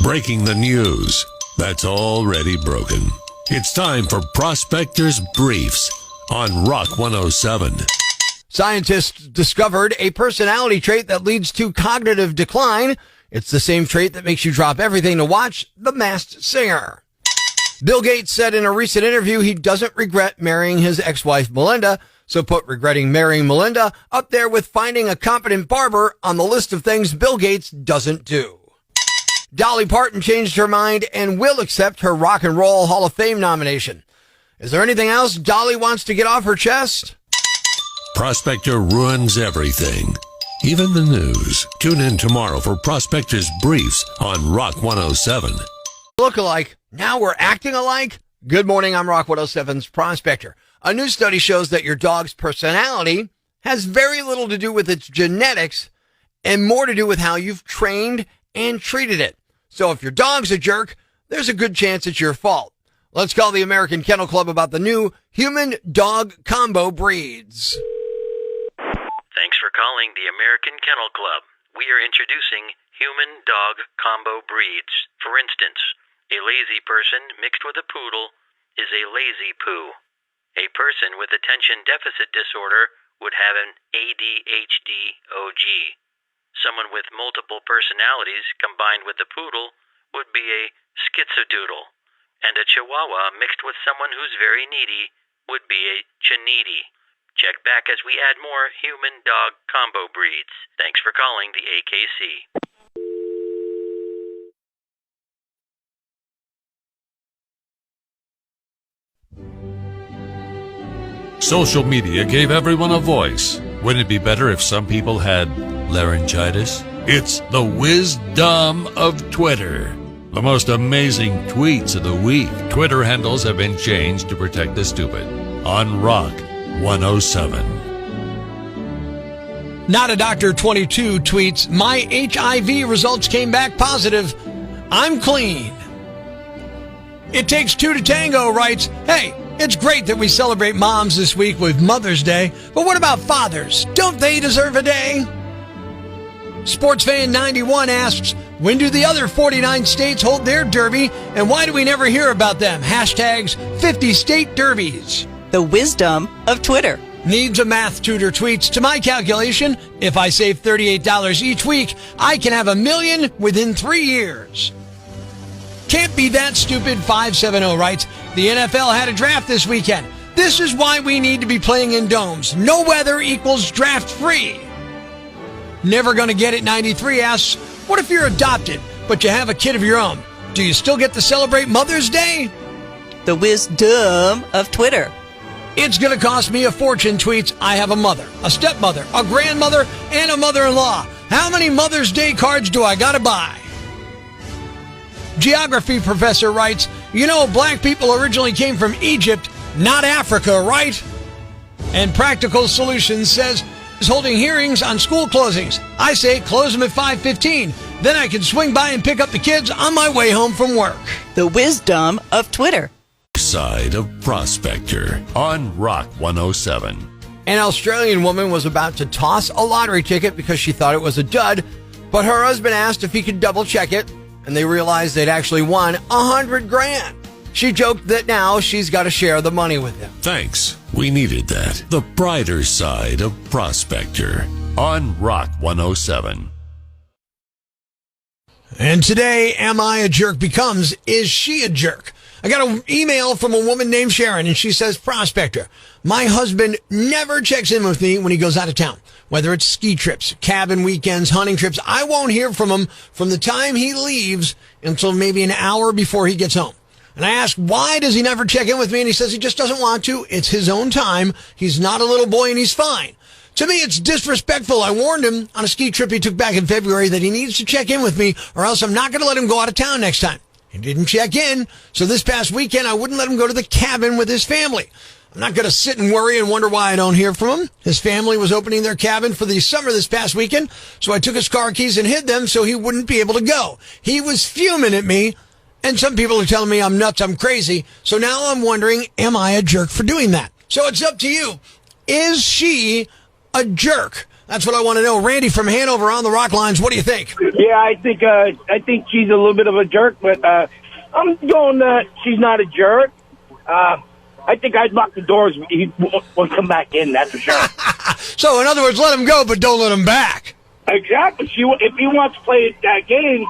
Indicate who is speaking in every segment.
Speaker 1: Breaking the news that's already broken. It's time for Prospector's Briefs on Rock 107.
Speaker 2: Scientists discovered a personality trait that leads to cognitive decline. It's the same trait that makes you drop everything to watch The Masked Singer. Bill Gates said in a recent interview he doesn't regret marrying his ex-wife Melinda, so put regretting marrying Melinda up there with finding a competent barber on the list of things Bill Gates doesn't do. Dolly Parton changed her mind and will accept her Rock and Roll Hall of Fame nomination. Is there anything else Dolly wants to get off her chest?
Speaker 1: Prospector ruins everything, even the news. Tune in tomorrow for Prospector's Briefs on Rock 107.
Speaker 2: Look alike. Now we're acting alike? Good morning, I'm Rock 107's Prospector. A new study shows that your dog's personality has very little to do with its genetics and more to do with how you've trained and treated it. So if your dog's a jerk, there's a good chance it's your fault. Let's call the American Kennel Club about the new human-dog combo breeds.
Speaker 3: Thanks for calling the American Kennel Club. We are introducing human-dog combo breeds. For instance, a lazy person mixed with a poodle is a lazy poo. A person with attention deficit disorder would have an ADHD-OG. Someone with multiple personalities combined with a poodle would be a schizodoodle. And a chihuahua mixed with someone who's very needy would be a chineedy. Check back as we add more human-dog combo breeds. Thanks for calling the AKC.
Speaker 1: Social media gave everyone a voice. Wouldn't it be better if some people had laryngitis? It's the wisdom of Twitter. The most amazing tweets of the week. Twitter handles have been changed to protect the stupid. On Rock 107.
Speaker 2: Not a Doctor 22 tweets, my HIV results came back positive. I'm clean. It Takes Two to Tango writes, hey, it's great that we celebrate moms this week with Mother's Day, but what about fathers? Don't they deserve a day? Sportsfan91 asks, when do the other 49 states hold their derby, and why do we never hear about them? Hashtags 50 state derbies.
Speaker 4: The wisdom of Twitter.
Speaker 2: Needs a math tutor tweets, to my calculation, if I save $38 each week, I can have $1 million within 3 years. Can't be that stupid 570 writes, the NFL had a draft this weekend. This is why we need to be playing in domes. No weather equals draft free. Never Gonna Get It 93 asks, what if you're adopted, but you have a kid of your own? Do you still get to celebrate Mother's Day?
Speaker 4: The wisdom of Twitter.
Speaker 2: It's going to cost me a fortune tweets, I have a mother, a stepmother, a grandmother, and a mother-in-law. How many Mother's Day cards do I got to buy? Geography professor writes, you know, black people originally came from Egypt, not Africa, right? And Practical Solutions says, is holding hearings on school closings. I say close them at 5:15. Then I can swing by and pick up the kids on my way home from work.
Speaker 4: The wisdom of Twitter.
Speaker 1: Side of Prospector on Rock 107.
Speaker 2: An Australian woman was about to toss a lottery ticket because she thought it was a dud, but her husband asked if he could double check it, and they realized they'd actually won $100,000. She joked that now she's got to share the money with him.
Speaker 1: Thanks. We needed that. The brighter side of Prospector on Rock 107.
Speaker 2: And today, Am I a Jerk becomes, Is she a jerk? I got an email from a woman named Sharon, and she says, Prospector, my husband never checks in with me when he goes out of town. Whether it's ski trips, cabin weekends, hunting trips, I won't hear from him from the time he leaves until maybe an hour before he gets home. And I asked, why does he never check in with me? And he says he just doesn't want to. It's his own time. He's not a little boy and he's fine. To me, it's disrespectful. I warned him on a ski trip he took back in February that he needs to check in with me or else I'm not going to let him go out of town next time. He didn't check in. So this past weekend, I wouldn't let him go to the cabin with his family. I'm not going to sit and worry and wonder why I don't hear from him. His family was opening their cabin for the summer this past weekend. So I took his car keys and hid them so he wouldn't be able to go. He was fuming at me. And some people are telling me I'm nuts, I'm crazy. So now I'm wondering, am I a jerk for doing that? So it's up to you. Is she a jerk? That's what I want to know. Randy from Hanover on the Rock Lines. What do you think?
Speaker 5: Yeah, I think she's a little bit of a jerk, but I'm going. She's not a jerk. I think I'd lock the doors. He won't come back in. That's for sure.
Speaker 2: So, in other words, let him go, but don't let him back.
Speaker 5: Exactly. If he wants to play that game,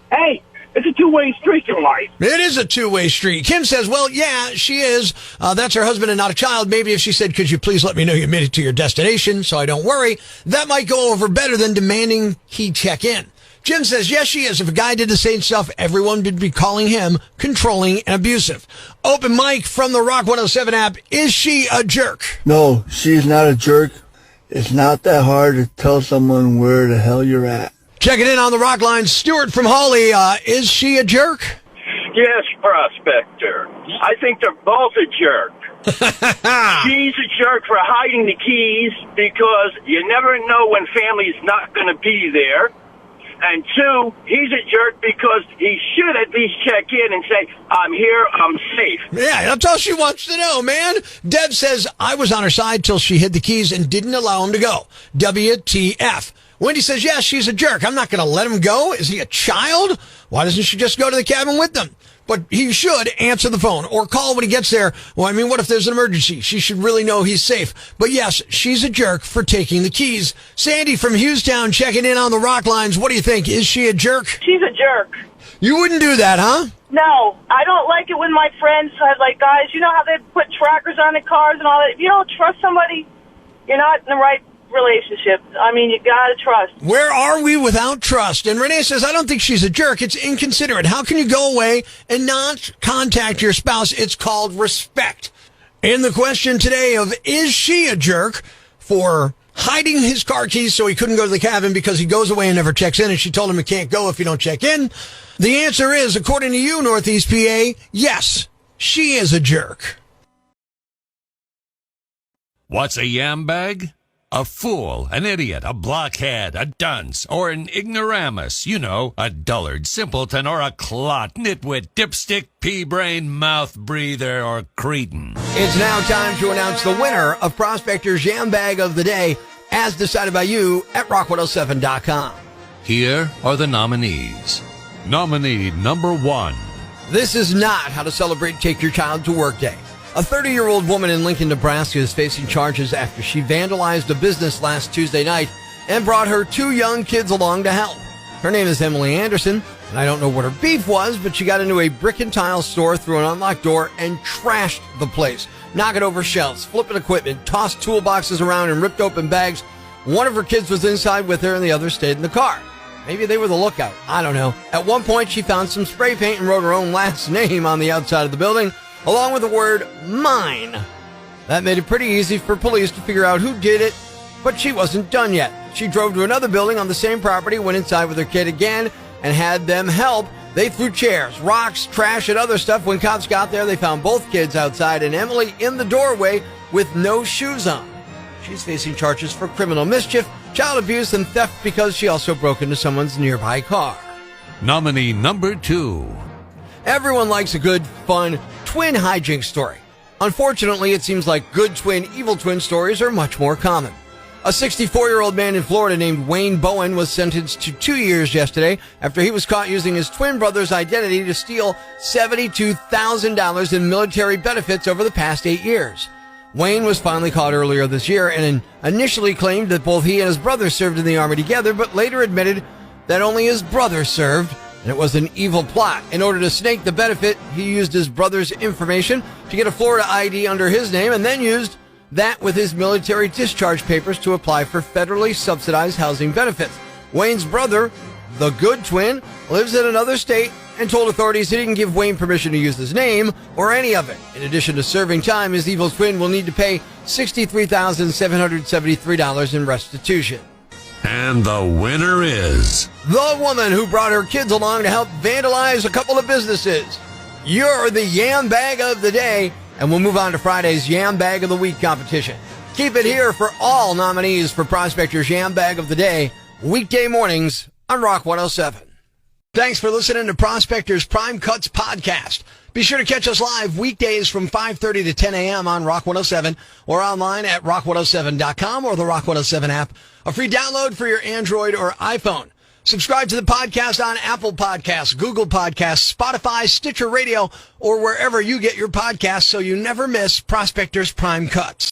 Speaker 5: hey, it's a two-way street in life.
Speaker 2: It is a two-way street. Kim says, well, yeah, she is. That's her husband and not a child. Maybe if she said, could you please let me know you made it to your destination so I don't worry, that might go over better than demanding he check in. Jim says, yes, she is. If a guy did the same stuff, everyone would be calling him controlling and abusive. Open Mike from the Rock 107 app. Is she a jerk?
Speaker 6: No, she's not a jerk. It's not that hard to tell someone where the hell you're at.
Speaker 2: Checking in on the Rock Line, Stuart from Hawley. Is she a jerk?
Speaker 7: Yes, Prospector. I think they're both a jerk. She's a jerk for hiding the keys because you never know when family's not going to be there. And two, he's a jerk because he should at least check in and say, I'm here, I'm safe.
Speaker 2: Yeah, that's all she wants to know, man. Deb says, I was on her side till she hid the keys and didn't allow him to go. WTF. Wendy says, yes, she's a jerk. I'm not going to let him go. Is he a child? Why doesn't she just go to the cabin with them? But he should answer the phone or call when he gets there. Well, I mean, what if there's an emergency? She should really know he's safe. But yes, she's a jerk for taking the keys. Sandy from Hughstown checking in on the Rock Lines. What do you think? Is she a jerk?
Speaker 8: She's a jerk.
Speaker 2: You wouldn't do that, huh?
Speaker 8: No, I don't like it when my friends have, like, guys, you know how they put trackers on the cars and all that? If you don't trust somebody, you're not in the right relationship. I mean, you gotta trust.
Speaker 2: Where are we without trust? And Renee says, I don't think she's a jerk. It's inconsiderate. How can you go away and not contact your spouse? It's called respect. And the question today of, is she a jerk for hiding his car keys so he couldn't go to the cabin because he goes away and never checks in, and she told him he can't go if you don't check in? The answer is, according to you, Northeast PA, yes, she is a jerk.
Speaker 1: What's a yam bag? A fool, an idiot, a blockhead, a dunce, or an ignoramus. You know, a dullard, simpleton, or a clot, nitwit, dipstick, pea-brain, mouth breather, or cretin.
Speaker 2: It's now time to announce the winner of Prospector's Yam Bag of the Day, as decided by you at rock107.com.
Speaker 1: Here are the nominees. Nominee number 1.
Speaker 2: This is not how to celebrate Take Your Child to Work Day. A 30-year-old woman in Lincoln, Nebraska is facing charges after she vandalized a business last Tuesday night and brought her 2 young kids along to help. Her name is Emily Anderson, and I don't know what her beef was, but she got into a brick and tile store through an unlocked door and trashed the place, knocking over shelves, flipping equipment, tossed toolboxes around, and ripped open bags. One of her kids was inside with her, and the other stayed in the car. Maybe they were the lookout. I don't know. At one point, she found some spray paint and wrote her own last name on the outside of the building, along with the word mine. That made it pretty easy for police to figure out who did it, but she wasn't done yet. She drove to another building on the same property, went inside with her kid again, and had them help. They threw chairs, rocks, trash, and other stuff. When cops got there, they found both kids outside and Emily in the doorway with no shoes on. She's facing charges for criminal mischief, child abuse, and theft because she also broke into someone's nearby car.
Speaker 1: Nominee number 2.
Speaker 2: Everyone likes a good, fun twin hijinks story. Unfortunately, it seems like good twin, evil twin stories are much more common. A 64-year-old man in Florida named Wayne Bowen was sentenced to 2 years yesterday after he was caught using his twin brother's identity to steal $72,000 in military benefits over the past 8 years. Wayne was finally caught earlier this year and initially claimed that both he and his brother served in the Army together, but later admitted that only his brother served, and it was an evil plot. In order to snake the benefit, he used his brother's information to get a Florida ID under his name and then used that with his military discharge papers to apply for federally subsidized housing benefits. Wayne's brother, the good twin, lives in another state and told authorities he didn't give Wayne permission to use his name or any of it. In addition to serving time, his evil twin will need to pay $63,773 in restitution.
Speaker 1: And the winner is...
Speaker 2: the woman who brought her kids along to help vandalize a couple of businesses. You're the Yam Bag of the Day, and we'll move on to Friday's Yam Bag of the Week competition. Keep it here for all nominees for Prospector's Yam Bag of the Day, weekday mornings on Rock 107. Thanks for listening to Prospector's Prime Cuts podcast. Be sure to catch us live weekdays from 5:30 to 10 a.m. on Rock 107 or online at rock107.com or the Rock 107 app, a free download for your Android or iPhone. Subscribe to the podcast on Apple Podcasts, Google Podcasts, Spotify, Stitcher Radio, or wherever you get your podcasts so you never miss Prospector's Prime Cuts.